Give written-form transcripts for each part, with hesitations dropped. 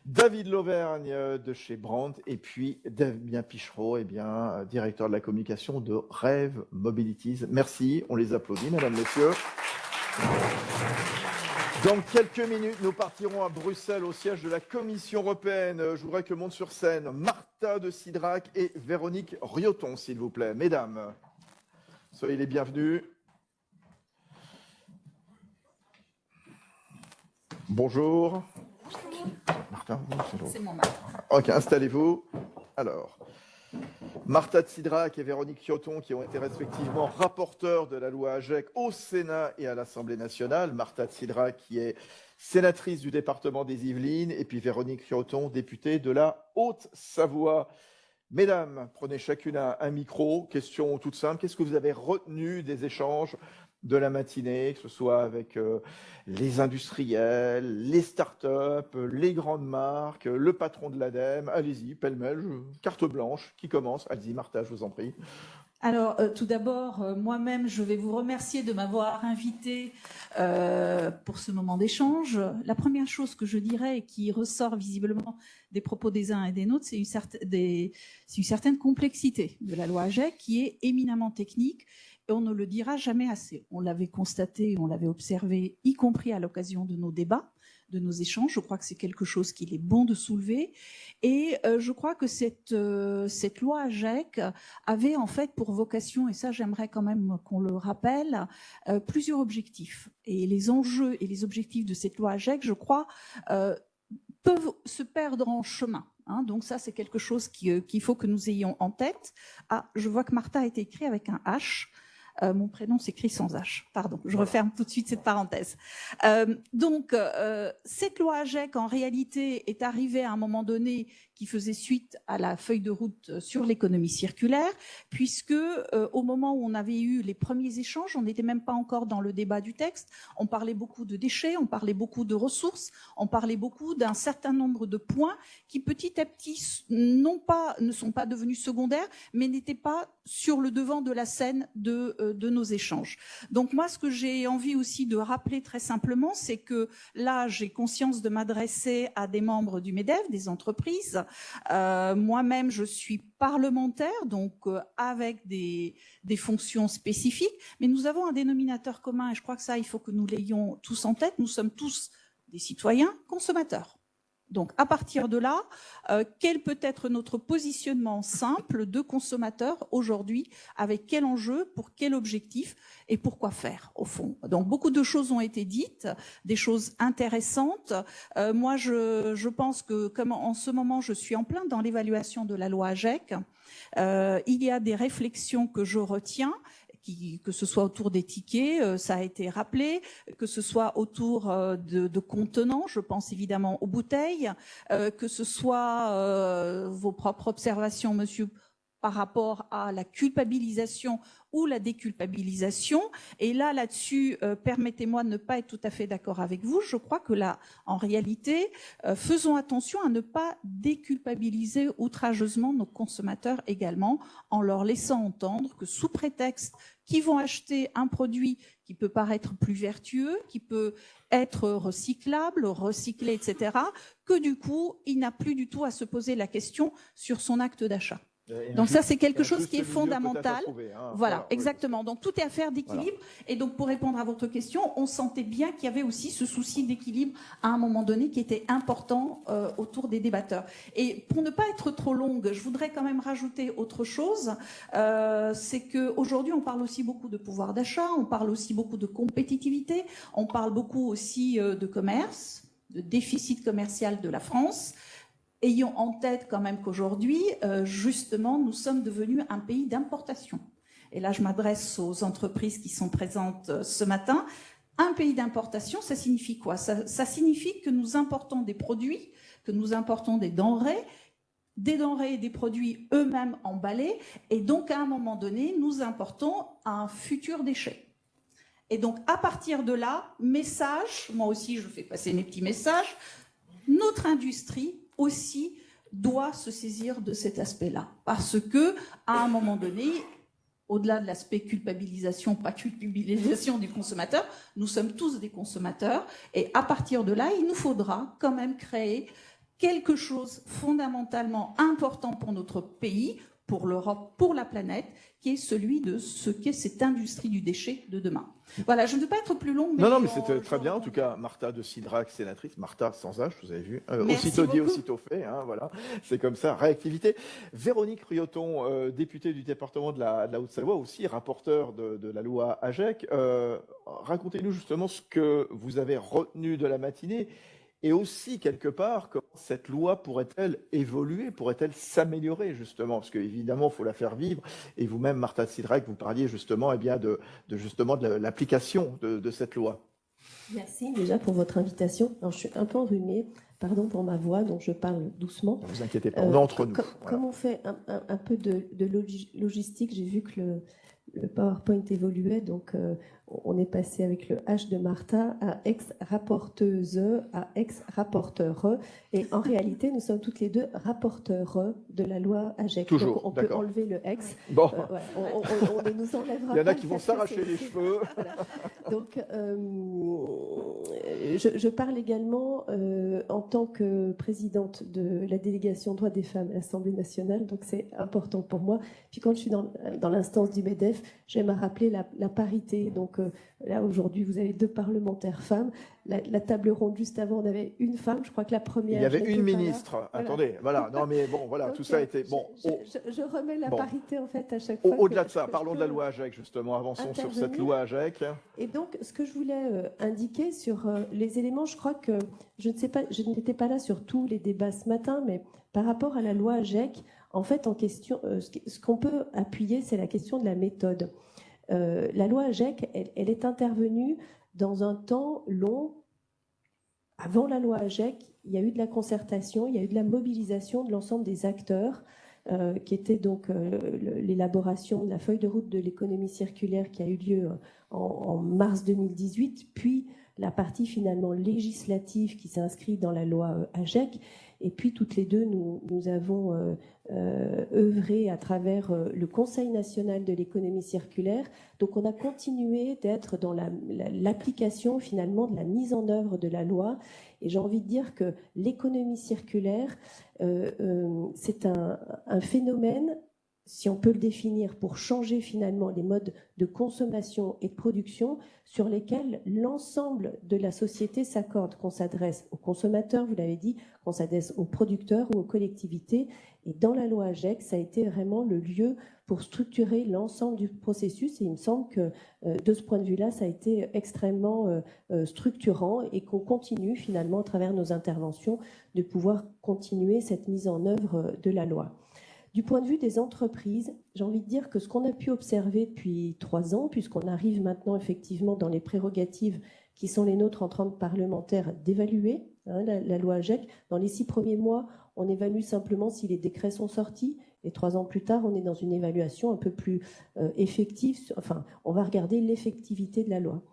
David Lauvergne de chez Brandt et puis Damien Pichereau, directeur de la communication de Rêve Mobilities. Merci, on les applaudit, mesdames, messieurs. Dans quelques minutes, nous partirons à Bruxelles au siège de la Commission européenne. Je voudrais que montent sur scène Marta de Cidrac et Véronique Rioton, s'il vous plaît. Mesdames, soyez les bienvenues. Bonjour. Martin, c'est mon Martin. Ok, installez-vous. Alors, Marta de Cidrac et Véronique Rioton, qui ont été respectivement rapporteurs de la loi AGEC au Sénat et à l'Assemblée nationale. Marta de Cidrac, qui est sénatrice du département des Yvelines, et puis Véronique Rioton, députée de la Haute-Savoie. Mesdames, prenez chacune un micro. Question toute simple. Qu'est-ce que vous avez retenu des échanges de la matinée, que ce soit avec les industriels, les startups, les grandes marques, le patron de l'ADEME? Allez-y, pêle-mêle, carte blanche, qui commence? Allez-y, Martha, je vous en prie. Alors, tout d'abord, moi-même, je vais vous remercier de m'avoir invité pour ce moment d'échange. La première chose que je dirais et qui ressort visiblement des propos des uns et des nôtres, c'est une certaine complexité de la loi AGEC qui est éminemment technique. Et on ne le dira jamais assez. On l'avait constaté, on l'avait observé, y compris à l'occasion de nos débats, de nos échanges. Je crois que c'est quelque chose qu'il est bon de soulever. Et je crois que cette loi AGEC avait en fait pour vocation, et ça j'aimerais quand même qu'on le rappelle, plusieurs objectifs. Et les enjeux et les objectifs de cette loi AGEC, je crois, peuvent se perdre en chemin. Donc ça, c'est quelque chose qu'il faut que nous ayons en tête. Ah, je vois que Martha a été écrit avec un H. Mon prénom s'écrit sans H. Pardon, je referme tout de suite cette parenthèse. Cette loi AGEC, en réalité, est arrivée à un moment donné qui faisait suite à la feuille de route sur l'économie circulaire, puisque au moment où on avait eu les premiers échanges, on n'était même pas encore dans le débat du texte, on parlait beaucoup de déchets, on parlait beaucoup de ressources, on parlait beaucoup d'un certain nombre de points qui petit à petit ne sont pas devenus secondaires, mais n'étaient pas sur le devant de la scène de nos échanges. Donc moi, ce que j'ai envie aussi de rappeler très simplement, c'est que là, j'ai conscience de m'adresser à des membres du MEDEF, des entreprises. Moi-même, je suis parlementaire, donc avec des fonctions spécifiques, mais nous avons un dénominateur commun, et je crois que ça, il faut que nous l'ayons tous en tête. Nous sommes tous des citoyens consommateurs. Donc, à partir de là, quel peut être notre positionnement simple de consommateur aujourd'hui, avec quel enjeu, pour quel objectif et pourquoi faire, au fond. Donc, beaucoup de choses ont été dites, des choses intéressantes. Moi, je pense que, comme en ce moment, je suis en plein dans l'évaluation de la loi AGEC, il y a des réflexions que je retiens, que ce soit autour des tickets, ça a été rappelé, que ce soit autour de contenants, je pense évidemment aux bouteilles, que ce soit vos propres observations, monsieur, par rapport à la culpabilisation ou la déculpabilisation. Et là-dessus, permettez-moi de ne pas être tout à fait d'accord avec vous. Je crois que là, en réalité, faisons attention à ne pas déculpabiliser outrageusement nos consommateurs également, en leur laissant entendre que sous prétexte qu'ils vont acheter un produit qui peut paraître plus vertueux, qui peut être recyclable, recyclé, etc., que du coup, il n'a plus du tout à se poser la question sur son acte d'achat. Donc ça, c'est quelque chose qui est fondamental. Voilà, exactement. Donc tout est affaire d'équilibre. Voilà. Et donc pour répondre à votre question, on sentait bien qu'il y avait aussi ce souci d'équilibre à un moment donné qui était important autour des débatteurs. Et pour ne pas être trop longue, je voudrais quand même rajouter autre chose. C'est qu'aujourd'hui, on parle aussi beaucoup de pouvoir d'achat, on parle aussi beaucoup de compétitivité, on parle beaucoup aussi de commerce, de déficit commercial de la France. Ayons en tête quand même qu'aujourd'hui, justement, nous sommes devenus un pays d'importation. Et là, je m'adresse aux entreprises qui sont présentes ce matin. Un pays d'importation, ça signifie quoi? Ça signifie que nous importons des produits, que nous importons des denrées et des produits eux-mêmes emballés. Et donc, à un moment donné, nous importons un futur déchet. Et donc, à partir de là, message, moi aussi, je fais passer mes petits messages, notre industrie aussi doit se saisir de cet aspect-là. Parce que, à un moment donné, au-delà de l'aspect culpabilisation, pas culpabilisation du consommateur, nous sommes tous des consommateurs et à partir de là, il nous faudra quand même créer quelque chose fondamentalement important pour notre pays, pour l'Europe, pour la planète, qui est celui de ce qu'est cette industrie du déchet de demain. Voilà, je ne veux pas être plus longue. Mais non, mais c'était très bien. En tout cas, Martha de Cidrac, sénatrice. Martha, sans âge, vous avez vu. Aussitôt dit, aussitôt fait. Hein, voilà, c'est comme ça, réactivité. Véronique Ruyoton, députée du département de la Haute-Savoie, aussi rapporteure de la loi AGEC. Racontez-nous justement ce que vous avez retenu de la matinée. Et aussi, quelque part, comment cette loi pourrait-elle évoluer, pourrait-elle s'améliorer, justement, parce qu'évidemment, il faut la faire vivre. Et vous-même, Martha de Cidrac, vous parliez justement, eh bien, de l'application de cette loi. Merci déjà pour votre invitation. Alors, je suis un peu enrhumée, pardon pour ma voix, donc je parle doucement. Ne vous inquiétez pas, on est entre nous. Comme on fait un peu de logistique, j'ai vu que le PowerPoint évoluait, donc on est passé avec le H de Martha à ex-rapporteuse à ex-rapporteur. Et en réalité, nous sommes toutes les deux rapporteurs de la loi AGEC. Toujours, donc on peut enlever le ex. Bon. Ouais, on ne nous enlèvera pas. Il y en a qui vont s'arracher les cheveux. Voilà. Donc, je parle également en tant que présidente de la délégation droits des femmes à l'Assemblée nationale, donc c'est important pour moi. Puis quand je suis dans l'instance du MEDEF, j'aime à rappeler la parité. Donc là, aujourd'hui, vous avez 2 parlementaires femmes. La table ronde juste avant, on avait une femme. Je crois que la première. Il y avait une ministre. Voilà. Attendez, voilà. Non, mais bon, voilà, donc, tout ça était bon. Je remets la parité en fait à chaque fois. Au-delà de ça, parlons de la loi AGEC justement. Avançons sur cette loi AGEC. Et donc, ce que je voulais indiquer sur les éléments, je crois que je n'étais pas là sur tous les débats ce matin, mais par rapport à la loi AGEC, en fait, en question, ce qu'on peut appuyer, c'est la question de la méthode. La loi AGEC, elle est intervenue dans un temps long. Avant la loi AGEC, il y a eu de la concertation, il y a eu de la mobilisation de l'ensemble des acteurs, qui était donc l'élaboration de la feuille de route de l'économie circulaire qui a eu lieu en mars 2018, puis la partie finalement législative qui s'inscrit dans la loi AGEC. Et puis toutes les deux, nous avons œuvré à travers le Conseil national de l'économie circulaire. Donc on a continué d'être dans l'application finalement de la mise en œuvre de la loi. Et j'ai envie de dire que l'économie circulaire, c'est un phénomène, si on peut le définir, pour changer finalement les modes de consommation et de production sur lesquels l'ensemble de la société s'accorde, qu'on s'adresse aux consommateurs, vous l'avez dit, qu'on s'adresse aux producteurs ou aux collectivités. Et dans la loi AGEC, ça a été vraiment le lieu pour structurer l'ensemble du processus. Et il me semble que de ce point de vue-là, ça a été extrêmement structurant et qu'on continue finalement à travers nos interventions de pouvoir continuer cette mise en œuvre de la loi. Du point de vue des entreprises, j'ai envie de dire que ce qu'on a pu observer depuis 3 ans, puisqu'on arrive maintenant effectivement dans les prérogatives qui sont les nôtres en tant que parlementaires d'évaluer la loi AGEC, dans les 6 premiers mois, on évalue simplement si les décrets sont sortis, et 3 ans plus tard, on est dans une évaluation un peu plus effective, enfin, on va regarder l'effectivité de la loi.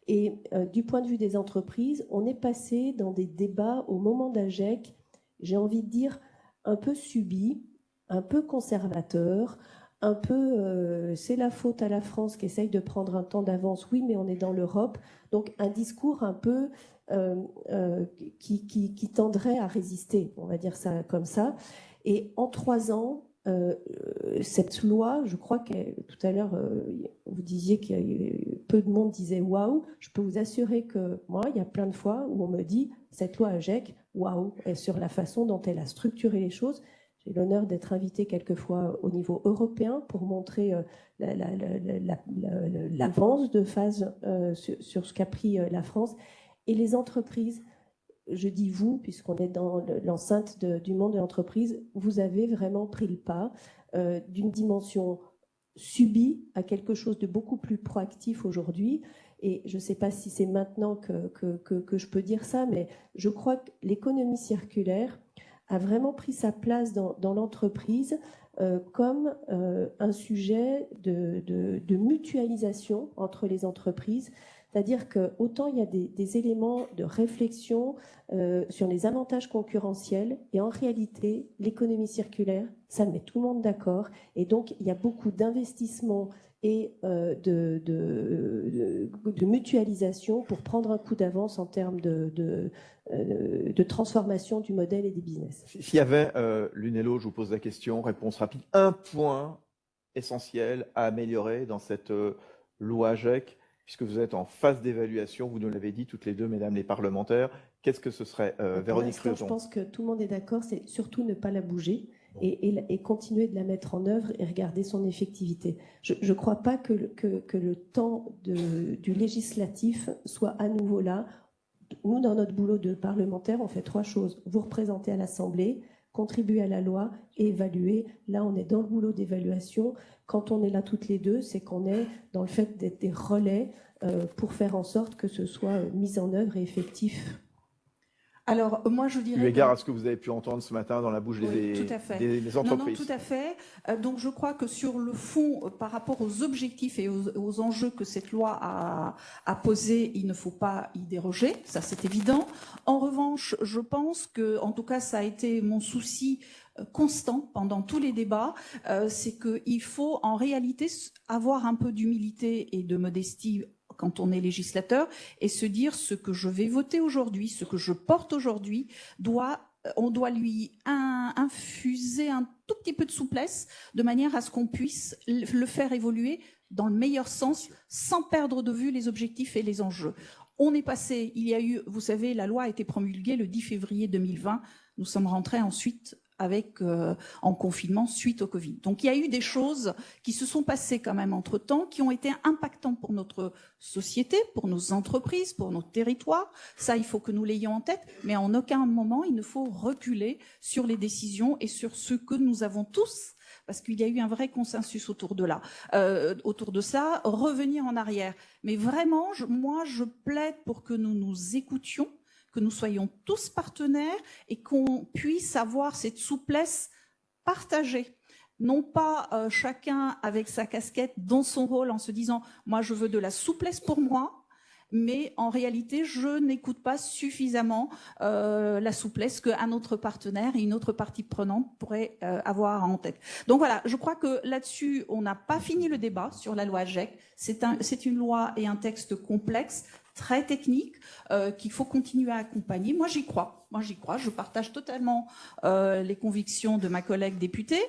Et du point de vue des entreprises, on est passé dans des débats au moment d'AGEC, j'ai envie de dire, un peu subis, un peu conservateur, un peu c'est la faute à la France qui essaye de prendre un temps d'avance, oui, mais on est dans l'Europe. Donc un discours un peu qui tendrait à résister, on va dire ça comme ça. Et en 3 ans, cette loi, je crois que tout à l'heure, vous disiez que peu de monde disait waouh. Je peux vous assurer que moi, il y a plein de fois où on me dit cette loi AGEC, waouh, et sur la façon dont elle a structuré les choses. J'ai l'honneur d'être invitée quelquefois au niveau européen pour montrer l'avance de phase sur ce qu'a pris la France. Et les entreprises, je dis vous, puisqu'on est dans l'enceinte du monde de l'entreprise, vous avez vraiment pris le pas d'une dimension subie à quelque chose de beaucoup plus proactif aujourd'hui. Et je ne sais pas si c'est maintenant que je peux dire ça, mais je crois que l'économie circulaire a vraiment pris sa place dans l'entreprise comme un sujet de mutualisation entre les entreprises. C'est-à-dire que autant il y a des éléments de réflexion sur les avantages concurrentiels, et en réalité, l'économie circulaire, ça met tout le monde d'accord. Et donc, il y a beaucoup d'investissements et de mutualisation pour prendre un coup d'avance en termes de transformation du modèle et des business. S'il y avait, l'une et l'autre, je vous pose la question, réponse rapide, un point essentiel à améliorer dans cette loi AGEC, puisque vous êtes en phase d'évaluation, vous nous l'avez dit toutes les deux, mesdames les parlementaires, qu'est-ce que ce serait, Véronique Rioton? Je pense que tout le monde est d'accord, c'est surtout ne pas la bouger et continuer de la mettre en œuvre et regarder son effectivité. Je ne crois pas que le temps du législatif soit à nouveau là. Nous, dans notre boulot de parlementaire, on fait 3 choses. Vous représentez à l'Assemblée, contribuer à la loi et évaluer. Là, on est dans le boulot d'évaluation. Quand on est là toutes les deux, c'est qu'on est dans le fait d'être des relais pour faire en sorte que ce soit mis en œuvre et effectif. Alors, moi, je dirais... Eu égard à ce que vous avez pu entendre ce matin dans la bouche des entreprises. Non, tout à fait. Donc, je crois que sur le fond, par rapport aux objectifs et aux enjeux que cette loi a posés, il ne faut pas y déroger, ça c'est évident. En revanche, je pense que, en tout cas, ça a été mon souci constant pendant tous les débats, c'est qu'il faut en réalité avoir un peu d'humilité et de modestie quand on est législateur, et se dire ce que je vais voter aujourd'hui, ce que je porte aujourd'hui, on doit lui infuser un tout petit peu de souplesse, de manière à ce qu'on puisse le faire évoluer dans le meilleur sens, sans perdre de vue les objectifs et les enjeux. On est passé, il y a eu, vous savez, la loi a été promulguée le 10 février 2020, nous sommes rentrés ensuite en confinement suite au Covid. Donc il y a eu des choses qui se sont passées quand même entre-temps, qui ont été impactantes pour notre société, pour nos entreprises, pour nos territoires. Ça, il faut que nous l'ayons en tête, mais en aucun moment il ne faut reculer sur les décisions et sur ce que nous avons tous, parce qu'il y a eu un vrai consensus autour de ça, revenir en arrière. Mais vraiment, moi, je plaide pour que nous nous écoutions, que nous soyons tous partenaires et qu'on puisse avoir cette souplesse partagée. Non pas chacun avec sa casquette dans son rôle en se disant « moi je veux de la souplesse pour moi », mais en réalité, je n'écoute pas suffisamment la souplesse qu'un autre partenaire et une autre partie prenante pourraient avoir en tête. Donc voilà, je crois que là-dessus, on n'a pas fini le débat sur la loi AGEC. C'est une loi et un texte complexe, très technique, qu'il faut continuer à accompagner. Moi, j'y crois. Je partage totalement les convictions de ma collègue députée.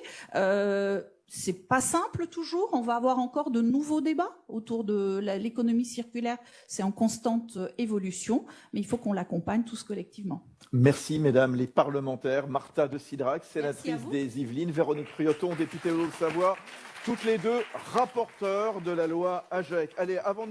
C'est pas simple toujours. On va avoir encore de nouveaux débats autour de l'économie circulaire. C'est en constante évolution, mais il faut qu'on l'accompagne tous collectivement. Merci, mesdames les parlementaires. Marta de Cidrac, sénatrice des Yvelines, Véronique Rioton, députée de Haute-Savoie, toutes les deux rapporteurs de la loi AGEC. Allez, avant de